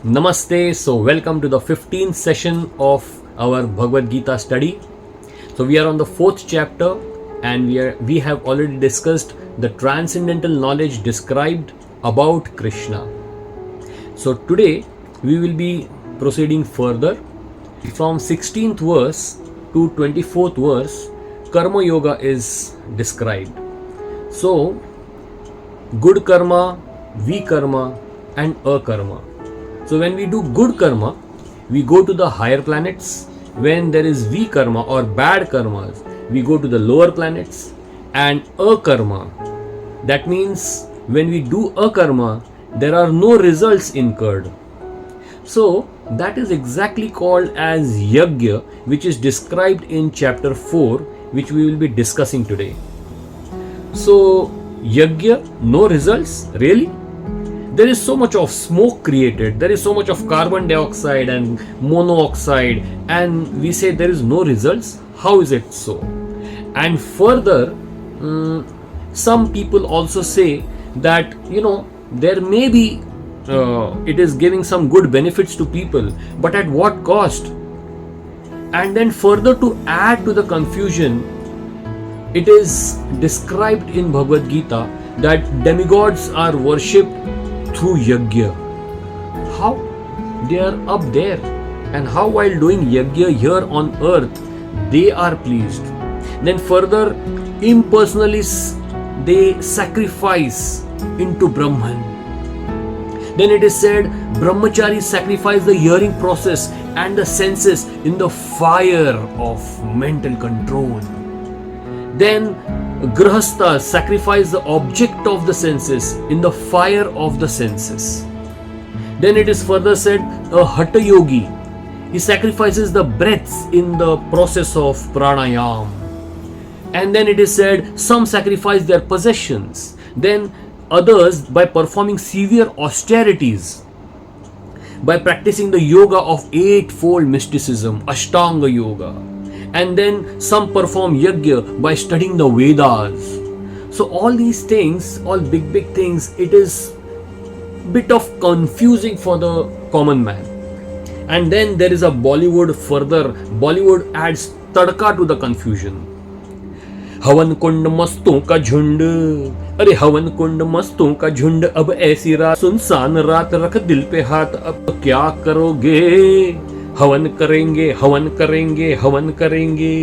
Namaste. So, welcome to the 15th session of our Bhagavad Gita study. So, we are on the 4th chapter and we have already discussed the transcendental knowledge described about Krishna. So, today we will be proceeding further from 16th verse to 24th verse. Karma Yoga is described. So, good karma, vikarma and akarma. So when we do good karma, we go to the higher planets. When there is vikarma or bad karmas, we go to the lower planets. And akarma, that means when we do akarma, there are no results incurred. So that is exactly called as Yagya, which is described in chapter 4, which we will be discussing today. So Yagya, no results? Really? There is so much of smoke created, there is so much of carbon dioxide and monoxide, and we say there is no results. How is it so? And further, some people also say that there may be it is giving some good benefits to people, but at what cost? And then further, to add to the confusion, it is described in Bhagavad Gita that demigods are worshipped through Yagya. How? They are up there. And how while doing Yagya here on earth, they are pleased. Then further, impersonally they sacrifice into Brahman. Then it is said, Brahmacharis sacrifice the hearing process and the senses in the fire of mental control. Then Grahasthas sacrifice the object of the senses in the fire of the senses. Then it is further said, a Hatha Yogi, he sacrifices the breaths in the process of pranayam. And then it is said, some sacrifice their possessions. Then others by performing severe austerities, by practicing the yoga of eightfold mysticism, Ashtanga Yoga. And then some perform Yagya by studying the Vedas. So all these things, all big things, it is bit of confusing for the common man. And then there is a Bollywood further. Bollywood adds tadka to the confusion. हवन कुंड मस्तों का झुंड, अरे हवन कुंड मस्तों का झुंड, अब ऐसी रात सुनसान रात, रख दिल पे हाथ, अब क्या करोगे? हवन करेंगे, हवन करेंगे, हवन करेंगे।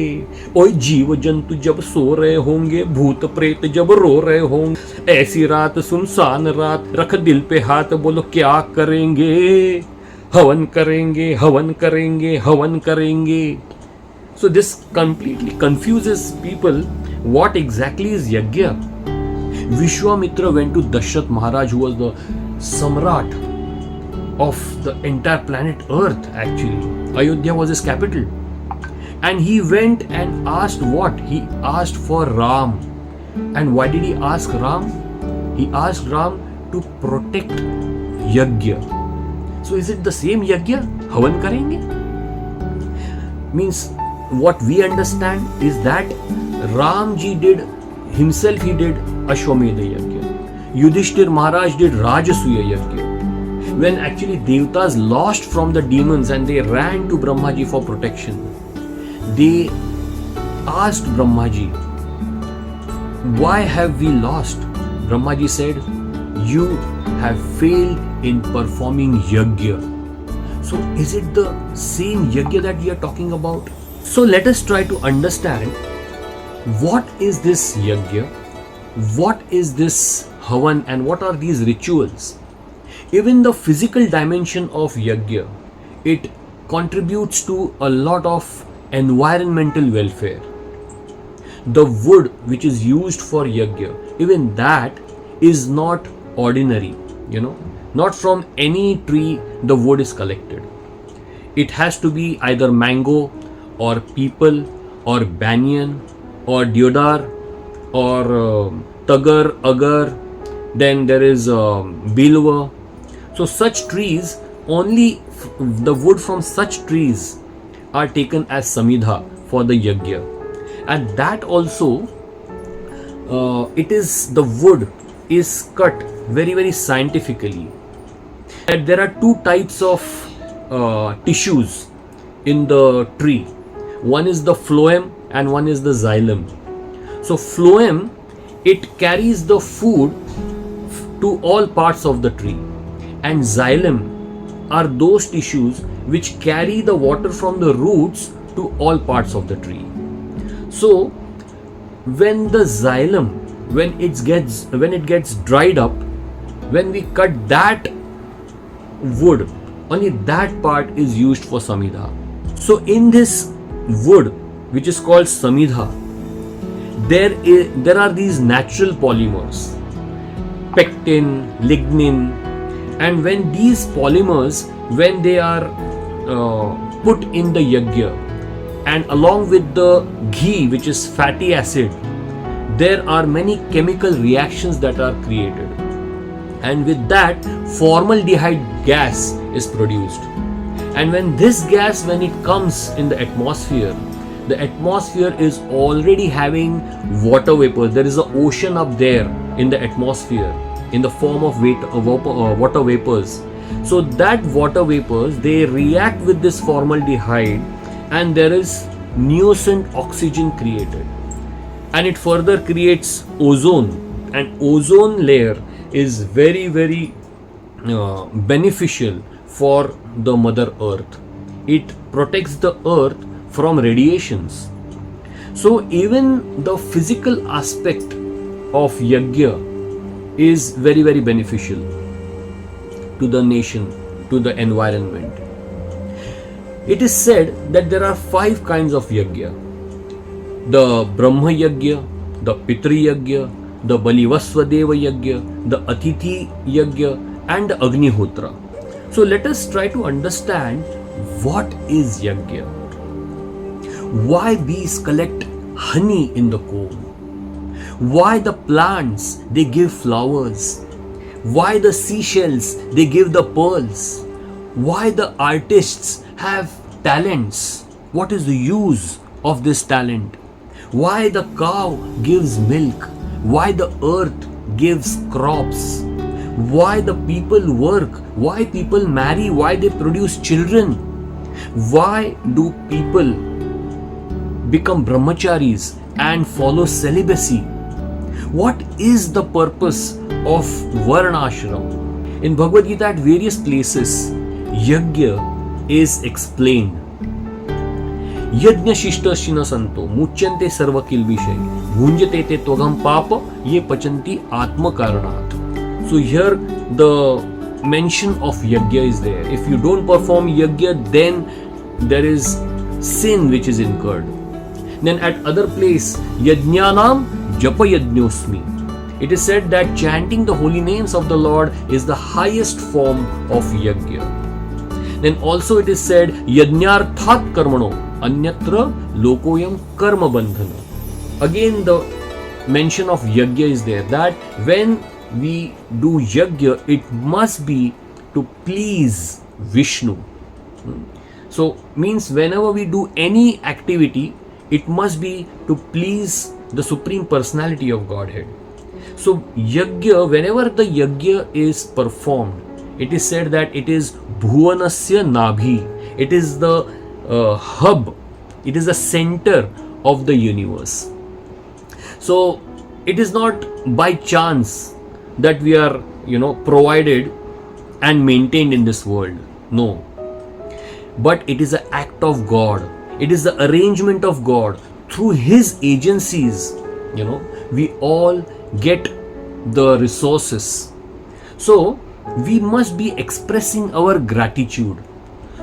ओए जीव जंतु जब सो रहे होंगे, भूत प्रेत जब रो रहे होंगे, ऐसी रात सुनसान रात, रख दिल पे हाथ, बोलो क्या करेंगे? हवन करेंगे, हवन करेंगे, हवन करेंगे। So this completely confuses people. What exactly is Yagya? Vishwamitra went to Dashrath Maharaj, who was the Samrat of the entire planet Earth actually. Ayodhya was his capital. And he went and asked what? He asked for Ram. And why did he ask Ram? He asked Ram to protect Yagya. So is it the same Yagya? Havan karenge? Means what we understand is that Ramji did himself, he did Ashwamedha Yagya. Yudhishthir Maharaj did Rajasuya Yagya. When actually Devatas lost from the demons and they ran to Brahmaji for protection, they asked Brahmaji, why have we lost? Brahmaji said, you have failed in performing Yagya. So is it the same Yagya that we are talking about? So let us try to understand what is this Yagya, what is this Havan, and what are these rituals. Even the physical dimension of Yagya, it contributes to a lot of environmental welfare. The wood which is used for Yagya, even that is not ordinary, not from any tree the wood is collected. It has to be either mango or peepal or banyan or deodar or tagar, agar, then there is bilwa. So such trees, only the wood from such trees are taken as samidha for the yagya. And that also, the wood is cut very, very scientifically. that there are two types of tissues in the tree. One is the phloem and one is the xylem. So phloem, it carries the food to all parts of the tree, and xylem are those tissues which carry the water from the roots to all parts of the tree. So when the xylem, when it gets dried up, when we cut that wood, only that part is used for samidha. So in this wood, which is called samidha, there are these natural polymers, pectin, lignin, and when these polymers, when they are put in the yagya, and along with the ghee, which is fatty acid, there are many chemical reactions that are created, and with that formaldehyde gas is produced. And when this gas, when it comes in the atmosphere is already having water vapor. There is an ocean up there in the atmosphere in the form of water vapors. So that water vapors, they react with this formaldehyde, and there is nuisance oxygen created, and it further creates ozone, and ozone layer is very, very beneficial for the mother earth. It protects the earth from radiations. So even the physical aspect of yagya is very, very beneficial to the nation, to the environment. It is said that there are 5 kinds of yagya: the Brahma yagya, the Pitri yagya, the Balivaswadeva yagya, the Atithi yagya, and the Agnihotra. So let us try to understand what is yagya. Why bees collect honey in the comb? Why the plants, they give flowers? Why the seashells, they give the pearls? Why the artists have talents? What is the use of this talent? Why the cow gives milk? Why the earth gives crops? Why the people work? Why people marry? Why they produce children? Why do people become brahmacharis and follow celibacy? What is the purpose of varnashram? In Bhagavad Gita, at various places, yagya is explained. Yajna shishtasya santo muchyante sarva kilvishay bhunjate te tvagam papa ye pachanti atma karanat. So here the mention of yagya is there. If you don't perform yagya, then there is sin which is incurred. Then at other place, yajnanam japa yajñosmi. It is said that chanting the holy names of the Lord is the highest form of yagya. Then also it is said yajñarthat karmano anyatra lokoyam karma bandhana. Again the mention of yagya is there, that when we do yagya, it must be to please Vishnu. So means whenever we do any activity, it must be to please the Supreme Personality of Godhead. So yagya, whenever the yagya is performed, it is said that it is bhuvanasya nabhi. It is the hub, it is the center of the universe. So it is not by chance that we are, provided and maintained in this world. No. But it is an act of God. It is the arrangement of God. Through His agencies, we all get the resources. So we must be expressing our gratitude.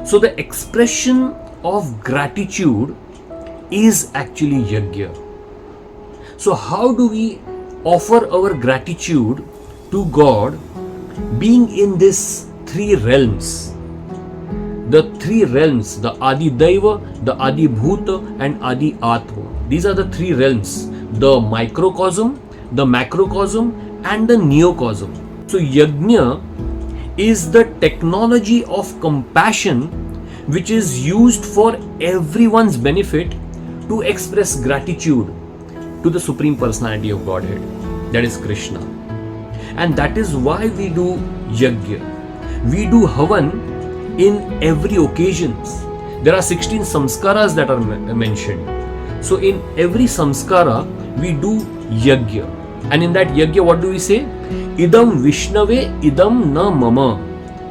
So the expression of gratitude is actually yagya. So how do we offer our gratitude to God, being in these 3 realms? The 3 realms, the Adi Daiva, the Adi Bhuta, and Adi Atma. These are the 3 realms: the microcosm, the macrocosm, and the neocosm. So yajna is the technology of compassion which is used for everyone's benefit to express gratitude to the Supreme Personality of Godhead, that is Krishna. And that is why we do yagya. We do havan in every occasions. There are 16 samskaras that are mentioned. So in every samskara, we do yagya. And in that yagya, what do we say? Idam Vishnave, idam na mama.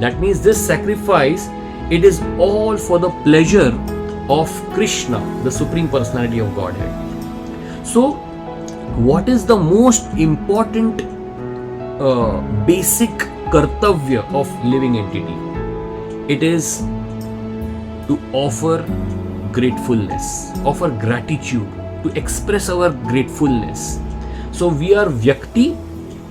That means this sacrifice, it is all for the pleasure of Krishna, the Supreme Personality of Godhead. So, what is the most important basic kartavya of living entity? It is to offer gratefulness, offer gratitude, to express our gratefulness. So we are Vyakti,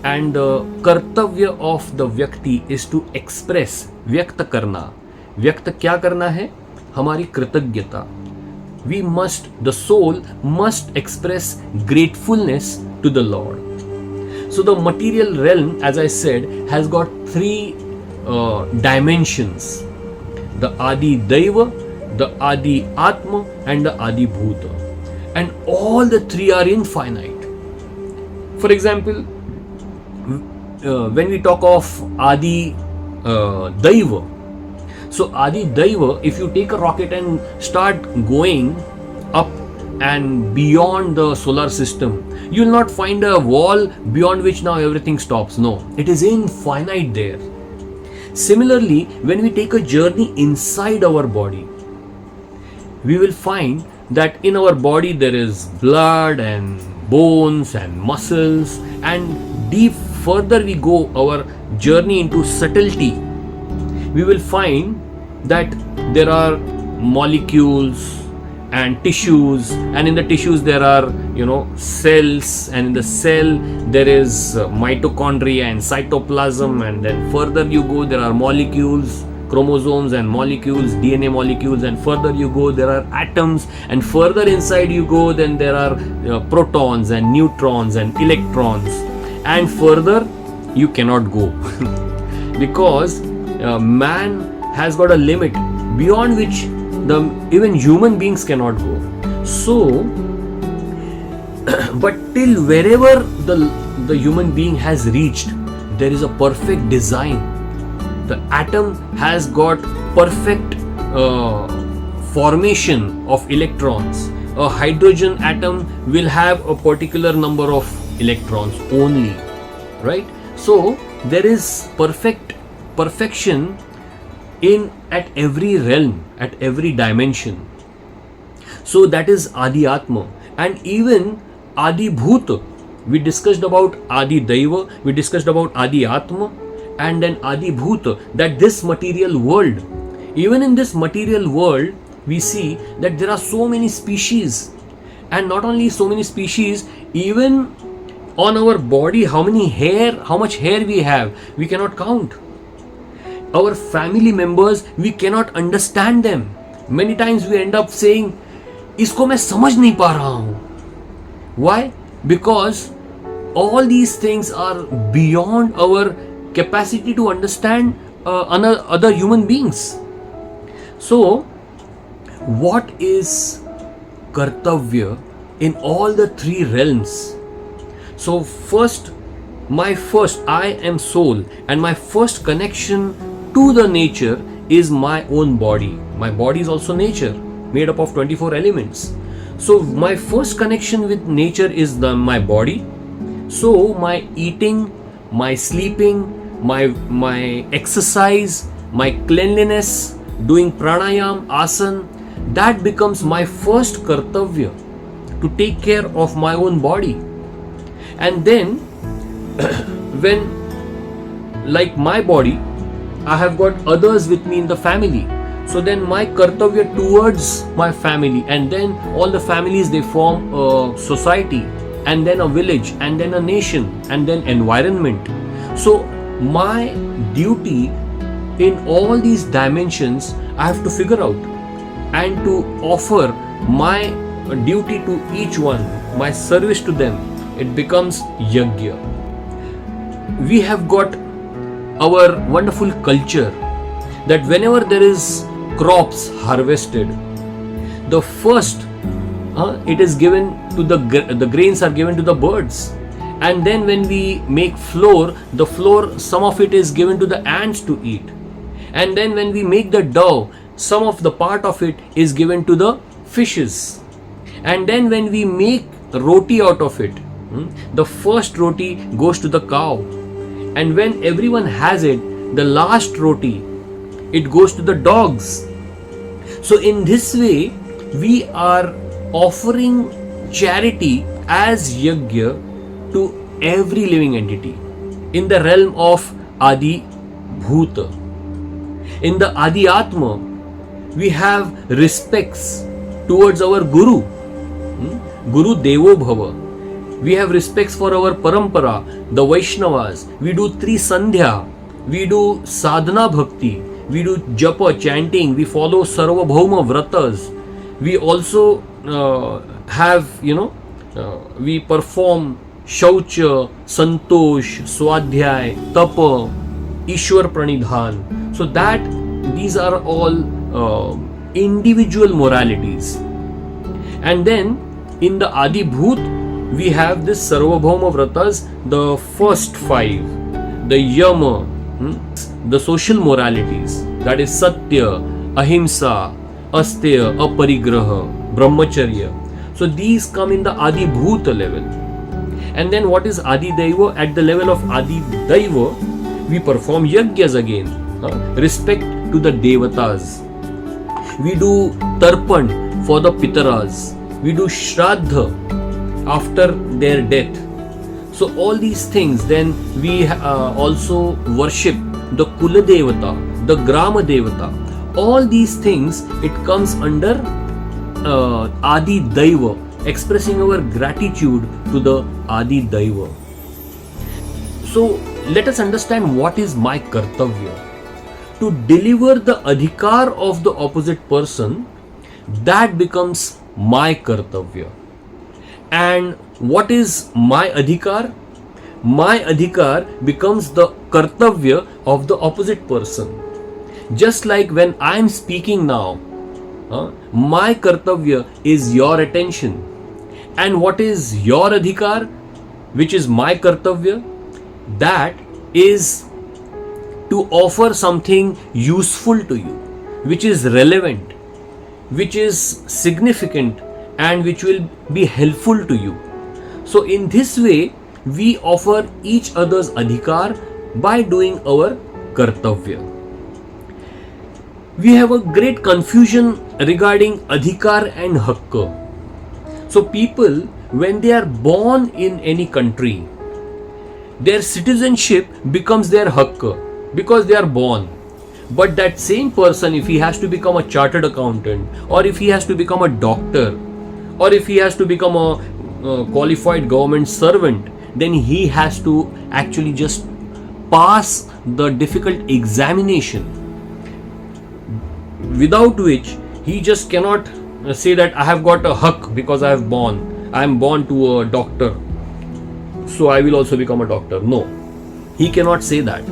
and the kartavya of the Vyakti is to express, Vyakta karna. Vyakta kya karna hai? Hamari kritagyata. The soul must express gratefulness to the Lord. So the material realm, as I said, has got three dimensions: the Adi Daiva, the Adi Atma, and the Adi Bhuta. And all the three are infinite. For example, when we talk of Adi Daiva, so Adi Daiva, if you take a rocket and start going up and beyond the solar system, you will not find a wall beyond which now everything stops. No, it is infinite there. Similarly, when we take a journey inside our body, we will find that in our body there is blood and bones and muscles, and deep further we go, our journey into subtlety, we will find that there are molecules and tissues, and in the tissues there are cells, and in the cell there is mitochondria and cytoplasm, and then further you go there are molecules, chromosomes and molecules, DNA molecules, and further you go there are atoms, and further inside you go then there are protons and neutrons and electrons, and further you cannot go because man has got a limit beyond which even human beings cannot go. So but till wherever the human being has reached, there is a perfect design. The atom has got perfect formation of electrons. A hydrogen atom will have a particular number of electrons only, right? So there is perfection at every realm, at every dimension. So that is Adi Atma. And even Adi Bhuta, we discussed about Adi Daiva, we discussed about Adi Atma, and then Adi Bhuta, that this material world, even in this material world, we see that there are so many species, and not only so many species, even on our body, how much hair we have, we cannot count. Our family members, we cannot understand them. Many times we end up saying, "Isko main samajh nahi pa raha hu." Why? Because all these things are beyond our capacity to understand other human beings. So, what is kartavya in all the three realms? So, I am soul, and my first connection to the nature is my own body. My body is also nature, made up of 24 elements. So, my first connection with nature is my body. So, my eating, my sleeping, my exercise, my cleanliness, doing pranayam, asana, that becomes my first kartavya, to take care of my own body. And then when, like my body, I have got others with me in the family, so then my kartavya towards my family, and then all the families, they form a society, and then a village, and then a nation, and then environment. So my duty in all these dimensions, I have to figure out, and to offer my duty to each one, my service to them, it becomes Yagya. We have got our wonderful culture that whenever there is crops harvested, the first it is given to the grains are given to the birds, and then when we make flour, the flour, some of it is given to the ants to eat, And then when we make the dough, some of the part of it is given to the fishes. And then when we make roti out of it, the first roti goes to the cow. And when everyone has it, the last roti, it goes to the dogs. So in this way, we are offering charity as Yagya to every living entity in the realm of Adi Bhuta. In the Adi Atma, we have respects towards our Guru. Guru Devo Bhava. We have respects for our Parampara, the Vaishnavas. We do Tri Sandhya. We do Sadhana Bhakti. We do Japa, chanting. We follow Sarvabhauma Vratas. We also have, we perform Shaucha, Santosh, Swadhyay, Tapa, Ishwar Pranidhan. So that these are all individual moralities. And then in the Adi Bhut, we have this Sarvabhauma Vratas, the first 5, the Yama, the social moralities, that is Satya, Ahimsa, Asteya, Aparigraha, Brahmacharya. So these come in the Adi Bhuta level. And then what is Adi Daiva? At the level of Adi Daiva, we perform Yagyas again, respect to the Devatas. We do Tarpan for the Pitaras. We do Shraddha after their death. So all these things, then we also worship the Kula Devata, the Grama Devata. All these things, it comes under Adi Daiva, expressing our gratitude to the Adi Daiva. So let us understand what is my Kartavya. To deliver the adhikar of the opposite person, that becomes my Kartavya. And what is my adhikar? My adhikar becomes the Kartavya of the opposite person. Just like when I am speaking now, my Kartavya is your attention. And what is your adhikar, which is my Kartavya? That is to offer something useful to you, which is relevant, which is significant, and which will be helpful to you. So in this way, we offer each other's adhikar by doing our Kartavya. We have a great confusion regarding adhikar and hakka. So people, when they are born in any country, their citizenship becomes their hakka because they are born. But that same person, if he has to become a chartered accountant, or if he has to become a doctor, or if he has to become a qualified government servant, then he has to actually just pass the difficult examination, without which he just cannot say that I have got a hak because I am born to a doctor, so I will also become a doctor. No, he cannot say that.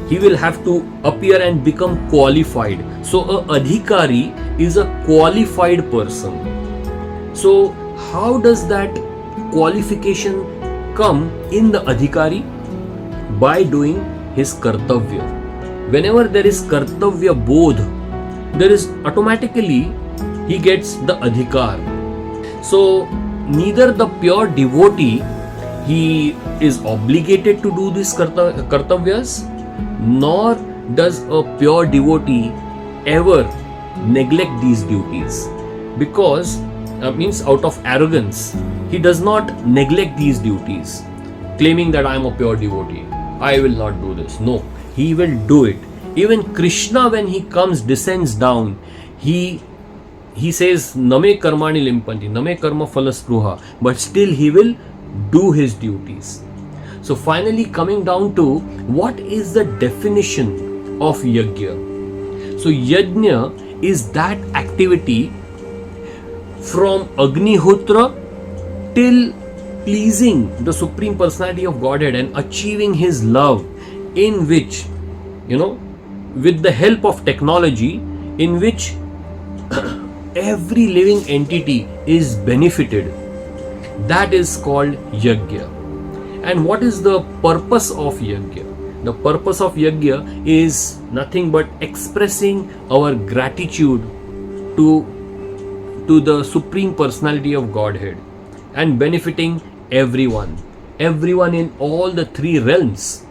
He will have to appear and become qualified. So a adhikari is a qualified person. So how does that qualification come in the adhikari? By doing his kartavya. Whenever there is kartavya bodh, there is automatically he gets the adhikar. So neither the pure devotee, he is obligated to do these kartavyas, nor does a pure devotee ever neglect these duties, because means out of arrogance he does not neglect these duties, claiming that I am a pure devotee, I will not do this. No, he will do it. Even Krishna, when he descends down, he says name karmani limpanti, name karma phalaspruha, but still he will do his duties. So finally, coming down to what is the definition of yagya. So yajna is that activity from Agnihotra till pleasing the Supreme Personality of Godhead and achieving his love, in which, with the help of technology, in which every living entity is benefited. That is called yagya. And what is the purpose of yagya? The purpose of Yagya is nothing but expressing our gratitude to the Supreme Personality of Godhead and benefiting everyone in all the three realms.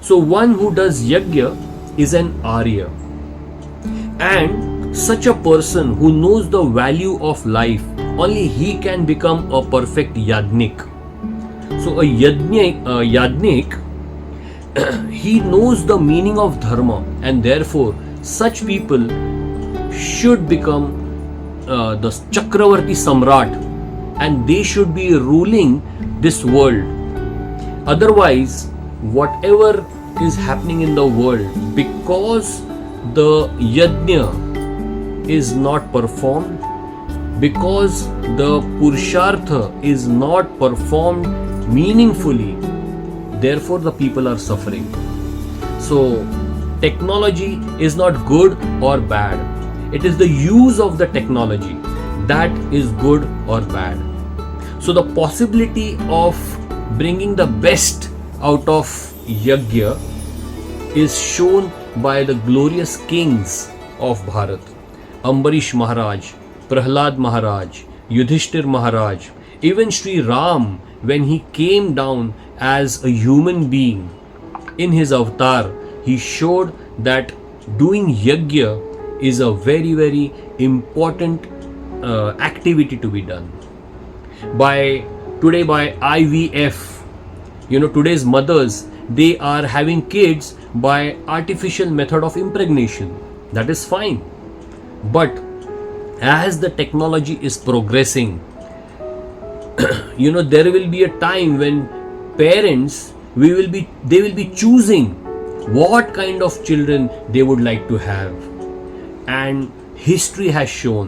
So one who does Yagya is an Arya, and such a person who knows the value of life, only he can become a perfect Yajnik. So a Yajnik, he knows the meaning of Dharma, and therefore such people should become the Chakravarti Samrat, and they should be ruling this world. Otherwise, whatever is happening in the world, because the Yajna is not performed, because the Purushartha is not performed meaningfully, therefore the people are suffering. So technology is not good or bad. It is the use of the technology that is good or bad. So the possibility of bringing the best out of Yagya is shown by the glorious kings of Bharat. Ambarish Maharaj, Prahlad Maharaj, Yudhishthir Maharaj, even Sri Ram, when he came down as a human being in his avatar, he showed that doing Yagya is a very, very important activity to be done. Today by IVF, today's mothers, they are having kids by artificial method of impregnation. That is fine. But as the technology is progressing, there will be a time when parents they will be choosing what kind of children they would like to have. And history has shown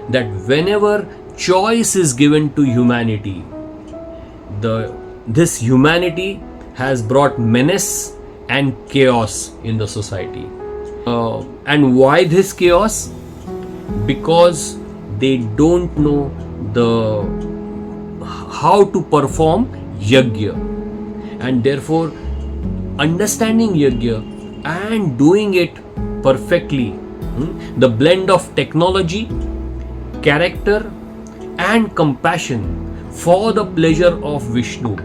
that whenever choice is given to humanity, this humanity has brought menace and chaos in the society. And why this chaos? Because they don't know how to perform Yagya, and therefore understanding Yagya and doing it perfectly, the blend of technology, character and compassion for the pleasure of Vishnu,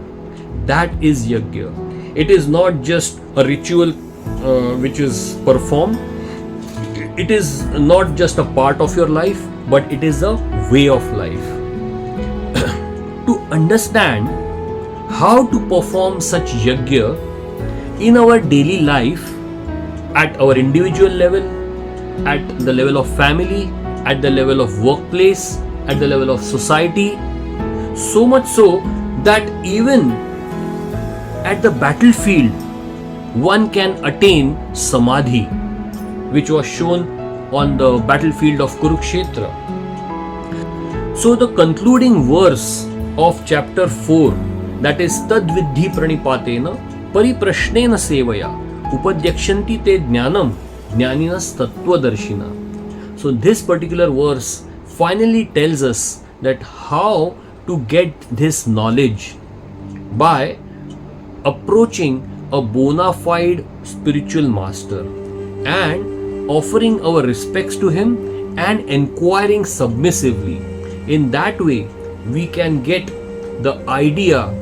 that is Yagya. It is not just a ritual which is performed. It is not just a part of your life, but it is a way of life. To understand how to perform such Yagya in our daily life, at our individual level, at the level of family, at the level of workplace, at the level of society, so much so that even at the battlefield one can attain Samadhi, which was shown on the battlefield of Kurukshetra. So the concluding verse of chapter 4, that is Tad Vidhi Pranipatena Pariprashnena Sevaya Upadyakshanti Te Jnanam Jnaninas Tattvadarshina. So this particular verse finally tells us that how to get this knowledge by approaching a bona fide spiritual master and offering our respects to him and inquiring submissively. In that way, we can get the idea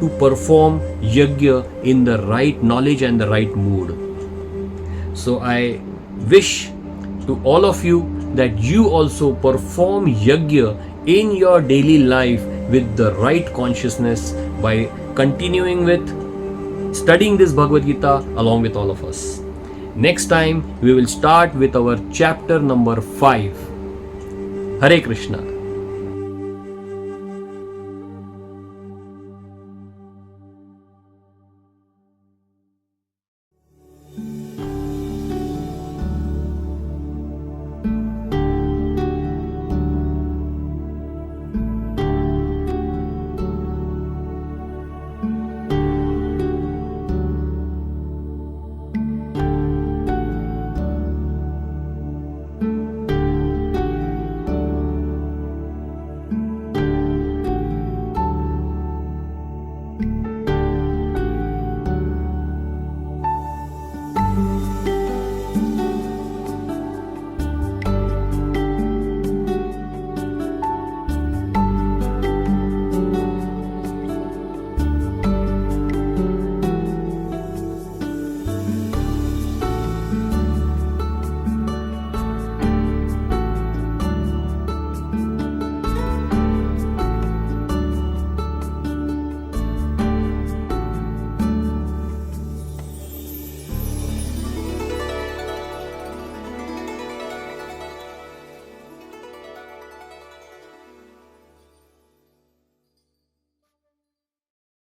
to perform Yagya in the right knowledge and the right mood. So I wish to all of you that you also perform Yagya in your daily life with the right consciousness by continuing with studying this Bhagavad Gita along with all of us. Next time we will start with our chapter number 5. Hare Krishna.